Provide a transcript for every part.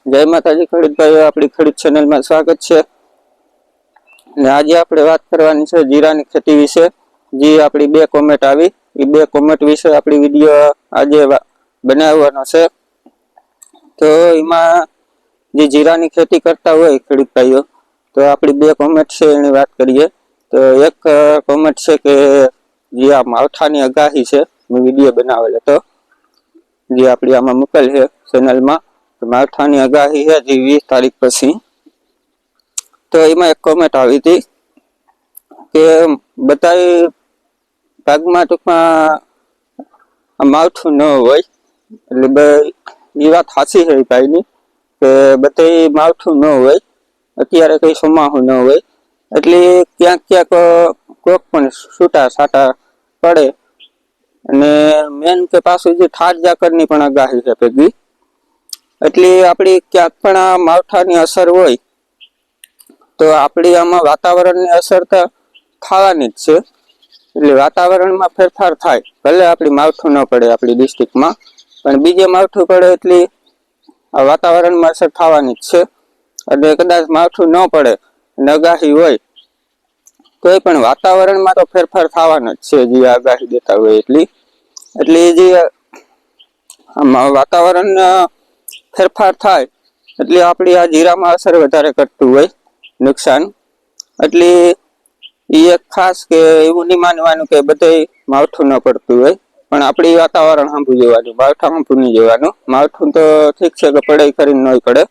જય માતાજી ખેડૂત ભાઈઓ, આપણી ખેડૂત ચેનલમાં સ્વાગત છે। અને આજે આપણે વાત કરવાની છે જીરાની ખેતી વિશે। જે આપણી 2 કોમેન્ટ આવી, એ 2 કોમેન્ટ વિશે આપણી વિડીયો આજે બનાવવાનો છે। તો એમાં જે જીરાની ખેતી કરતા હોય ખેડૂત ભાઈઓ, તો આપણી 2 કોમેન્ટ છે એની વાત કરીએ। તો એક કોમેન્ટ છે કે જે આ માવઠાની આગાહી છે, મેં વિડીયો બનાવેલો હતો જે આપણી આમાં મૂકેલ છે ચેનલમાં। માવઠાની આગાહી છે જે 20 તારીખ પછી। તો એમાં એક કોમેન્ટ આવી હતી કે બધા ભાગમાં ટૂંકમાં માવઠું ન હોય, એટલે એ વાત સાચી છે ભાઈની કે બધે માવઠું ન હોય, અત્યારે કઈ ચોમાસું ન હોય, એટલે ક્યાંક ક્યાંક કોક પણ છૂટા છાટા પડે। અને મેન કે પાછું જે ઠાર ઝાકરની પણ આગાહી છે ભેગી, એટલે આપણી ક્યાંક પણ આ માવઠાની અસર હોય તો આપણી આમાં વાતાવરણની અસર તો થવાની જ છે। એટલે વાતાવરણમાં ફેરફાર થાય, ભલે આપણી માવઠું ન પડે આપણી ડિસ્ટ્રિક્ટમાં, પણ બીજે માવઠું પડે એટલે આ વાતાવરણમાં અસર થવાની જ છે। અને કદાચ માવઠું ન પડે અને આગાહી હોય તોય પણ વાતાવરણમાં તો ફેરફાર થવાનો જ છે જે આગાહી દેતા હોય એટલે જે વાતાવરણ ફેરફાર થાય એટલે આપણી આ જીરામાં અસર વધારે કરતું હોય, નુકસાન। એટલે એ એક ખાસ કે એવું નહીં માનવાનું કે બધે માવઠું ન પડતું હોય, પણ આપણી વાતાવરણ સાંભળી જવાનું, માવઠા સાંભળું નહીં જવાનું। માવઠું તો ઠીક છે કે પડે કરીને નહીં પડે,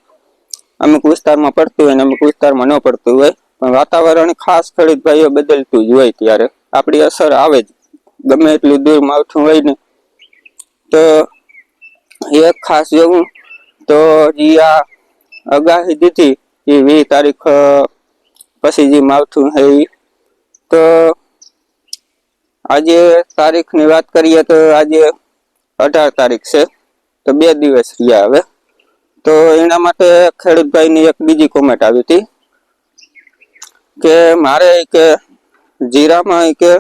અમુક વિસ્તારમાં પડતું હોય ને અમુક વિસ્તારમાં ન પડતું હોય, પણ વાતાવરણ ખાસ ખેડૂત ભાઈઓ બદલતું જ હોય ત્યારે આપણી અસર આવે જ, ગમે એટલું દૂર માવઠું હોય ને। તો એક ખાસ એવું તો જે આ આગાહી દીધી એ 20 તારીખ પછી જે માવઠું છે, તો આજે તારીખની વાત કરીએ તો આજે 18 તારીખ છે, તો 2 દિવસ રહ્યા હવે। તો એના માટે ખેડૂત ભાઈની એક બીજી કોમેન્ટ આવી હતી કે મારે કે જીરામાં કે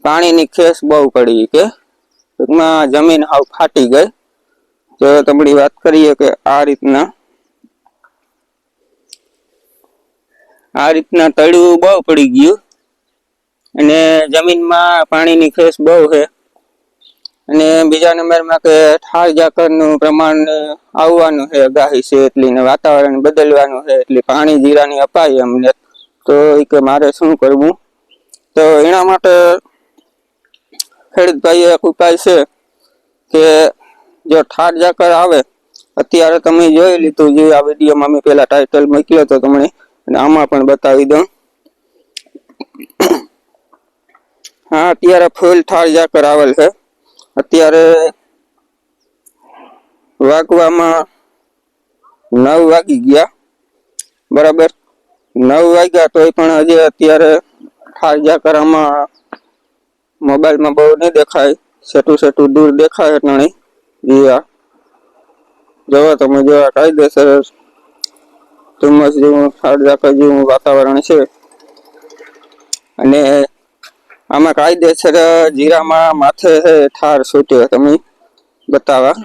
પાણીની ખેસ બહુ પડી, કે ટૂંકમાં જમીન હાવ ફાટી ગઈ। તો તમારી વાત કરીએ કે આ રીતના તળિયું બહુ પડી ગયું અને જમીનમાં પાણીની ખેસ બહુ છે। અને બીજા નંબરમાં કે ઠાર ઝાકરનું પ્રમાણ આવવાનું છે, આગાહી છે એટલી, ને વાતાવરણ બદલવાનું છે એટલે પાણી જીરાની અપાય અમને। તો એ કે મારે શું કરવું? તો એના માટે ખેડૂત ભાઈ એક ઉપાય છે કે જો ઠાર ઝાકર આવે, અત્યારે તમે જોઈ લીધું જે આ વિડીયોમાં મેં પેલા ટાઇટલ મૂક્યો હતો તમને, અને આમાં પણ બતાવી દઉં। હા, અત્યારે ફૂલ ઠાર ઝાકર આવેલ છે। અત્યારે વાગવામાં 9 વાગી ગયા, બરાબર। 9 વાગ્યા તોય પણ હજી અત્યારે ઠાર ઝાકર આમાં મોબાઈલમાં બહુ નહીં દેખાય, સેટું દૂર દેખાય એટલે જોવો તમે જેવા કાયદેસર ધુમ્મસ જેવું ઠાર ઝાકર જેવું વાતાવરણ છે। અને આમાં કાયદેસર જીરામાં માથે છે ઠાર છૂટ્યો, તમે બતાવા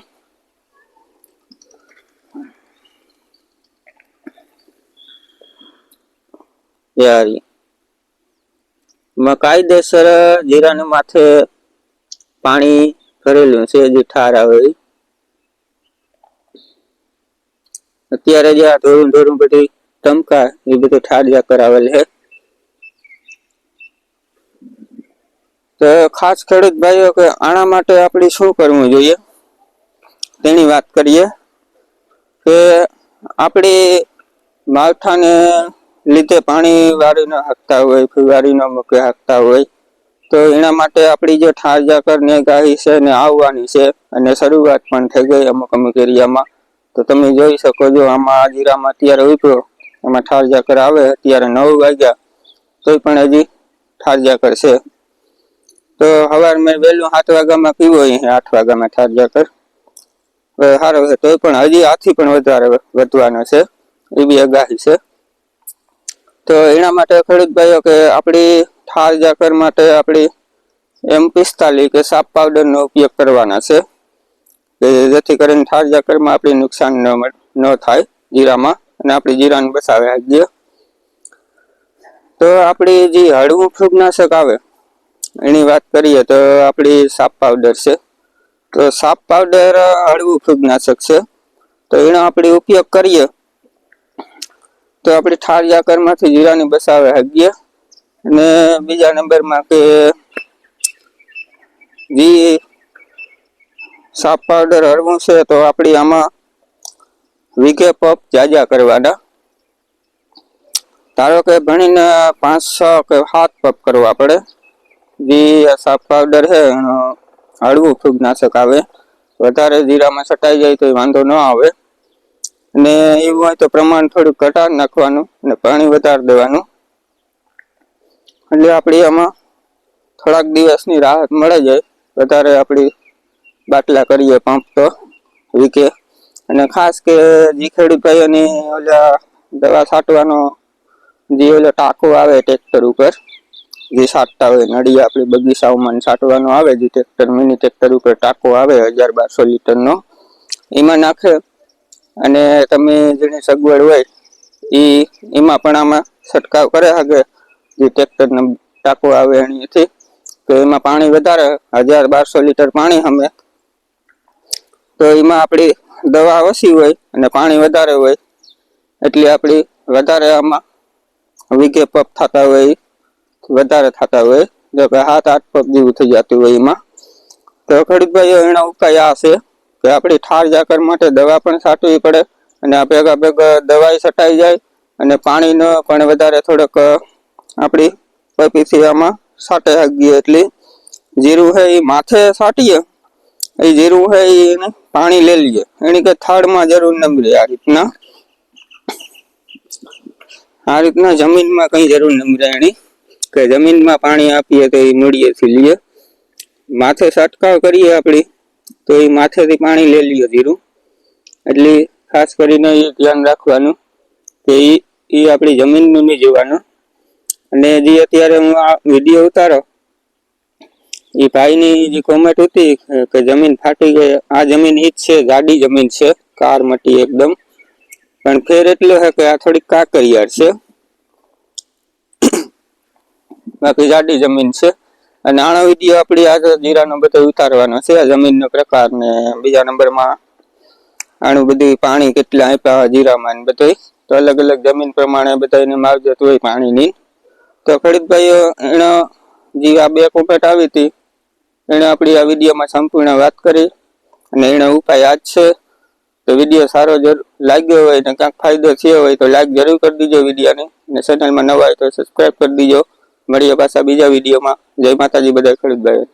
કાયદેસર જીરાને માથે પાણી ભરેલું છે, જે ઠાર આવે। અત્યારે જે આ ધોરું બધી ટમકા એ બધું ઠાર ઝાકર આવેલ છે। તો ખાસ ખેડૂત ભાઈઓ કે આના માટે આપણે શું કરવું જોઈએ તેની વાત કરીએ કે આપણે માવઠાને લીધે પાણી વાળી ન શકતા હોય, ફુવારી ન મૂકી શકતા હોય, તો એના માટે આપણી જે ઠાર ઝાકરની આગાહી છે ને આવવાની છે, અને શરૂઆત પણ થઈ ગઈ અમુક એરિયામાં। તો તમે જોઈ શકો છો આમાં જીરામાં અત્યારે ઉભરો, એમાં ઠાર ઝાકર આવે, અત્યારે 9 વાગ્યા તોય પણ હજી ઠાર ઝાકર છે। તો સવારમાં વહેલું 7 વાગ્યામાં પીવો, 8 વાગ્યામાં ઠાર ઝાકર સારો છે, તોય પણ હજી આથી પણ વધારે વધવાનો છે, એવી આગાહી છે। તો એના માટે ખેડૂત ભાઈઓ કે આપણી ઠાર ઝાકર માટે આપણી M45 કે સાપ પાવડરનો ઉપયોગ કરવાના છે, કે જેથી કરીને ઠાર ઝાકરમાં આપણે નુકસાન ન મળે। ન થાય જીરામાં અને આપણી જીરાને બસાવે હાકીએ. તો આપણી જે હળવું ફૂગનાશક આવે એની વાત કરીએ તો આપણી સાપ પાવડર છે. તો સાપ પાવડર હળવું ફૂગનાશક છે. તો એનો આપણે ઉપયોગ કરીએ તો આપણે ઠાર ઝાકરમાંથી જીરાની બસાવે હાકીએ. અને બીજા નંબરમાં કે જે સાપ પાવડર હળવું છે તો આપણી આમાં વીઘે પપ જાજા કરવાના. ધારો કે ભણીને 5-6 કે 7 પપ કરવા પડે. જે સાપ પાવડર છે એનો હળવું ફૂગનાશક આવે. વધારે જીરામાં છટાઈ જાય તો વાંધો ન આવે. અને એવું હોય તો પ્રમાણ થોડું ઘટાડી નાખવાનું અને પાણી વધારે દેવાનું. એટલે આપણી આમાં થોડાક દિવસની રાહત મળે જાય. વધારે આપણી બાટલા કરીએ પંપ તો વીકે. અને ખાસ કે જે ખેડૂત ભાઈઓની ઓલા દવા છાંટવાનો જે ઓલો ટાંકો આવે ટ્રેક્ટર ઉપર જે છાંટતા હોય નળી આપણી બગીચાઓમાં છાંટવાનો આવે જે ટ્રેક્ટર મિની ટ્રેક્ટર ઉપર ટાંકો આવે 1000-1200 લીટરનો એમાં નાખે. અને તમે જેની સગવડ હોય એમાં પણ આમાં છંટકાવ કરે શકે. જે ટ્રેક્ટરનો ટાંકો આવે એનાથી તો એમાં પાણી વધારે 1000-1200 લીટર પાણી સામે તો એમાં આપણી દવા ઓછી હોય અને પાણી વધારે હોય એટલે આપણી વધારે આમાં વીઘે પપ થતા હોય વધારે થતા હોય. જો કે 7-8 પપ જેવું થઈ જતું હોય એમાં. તો ખેડૂત ભાઈઓ એનો ઉપાય આ છે કે આપણી ઠાર ઝાકર માટે દવા પણ છાંટવી પડે અને આ ભેગા દવાઈ છટાઈ જાય અને પાણીનો પણ વધારે થોડોક આપણી પપીથી આમાં છાંટે શકીએ. એટલે જીરું છે એ માથે છાંટીએ એ જીરું છે એને પાણી લઈ લઈએ એની કે થાળમાં જરૂર ન મળે. આ રીતના જમીનમાં કઈ જરૂર ન મળે એની કે જમીનમાં પાણી આપીએ તો એ મૂળિયેથી લઈએ. માથે છંટકાવ કરીએ આપણી તો એ માથેથી પાણી લઈ લઈએ જીરું. એટલે ખાસ કરીને એ ધ્યાન રાખવાનું કે એ આપણી જમીનનું નહીં જોવાનું. અને જે અત્યારે હું આ વિડીયો ઉતારો એ ભાઈની જે કોમેન્ટ હતી કે જમીન ફાટી ગઈ. આ જમીન ઈ જ છે, જાડી જમીન છે, કાર મટી એકદમ. પણ ફેર એટલો છે કે આ થોડીક કાકરિયાર છે, બાકી જાડી જમીન છે. અને આનો વિડીયો આપણી આજે જીરાનો બધો ઉતારવાનો છે, જમીનનો પ્રકાર ને બીજા નંબરમાં આનું બધું પાણી કેટલા આપ્યા જીરામાં ને બધું. તો અલગ અલગ જમીન પ્રમાણે બધાને માવજત હોય પાણીની. તો ખેડૂત ભાઈઓ એનો જે આ 2 કોમેન્ટ આવી હતી એને આપણી આ વિડીયોમાં સંપૂર્ણ વાત કરી અને એનો ઉપાય આ જ છે. તો વિડીયો સારો લાગ્યો હોય ને ક્યાંક ફાયદો થયો હોય તો લાઈક જરૂર કરી દીજો વિડીયોને. અને ચેનલમાં નવા હોય તો સબસ્ક્રાઈબ કરી દીજો. મળીએ પાછા બીજા વિડીયોમાં. જય માતાજી બધા ખેડૂત ભાઈઓ.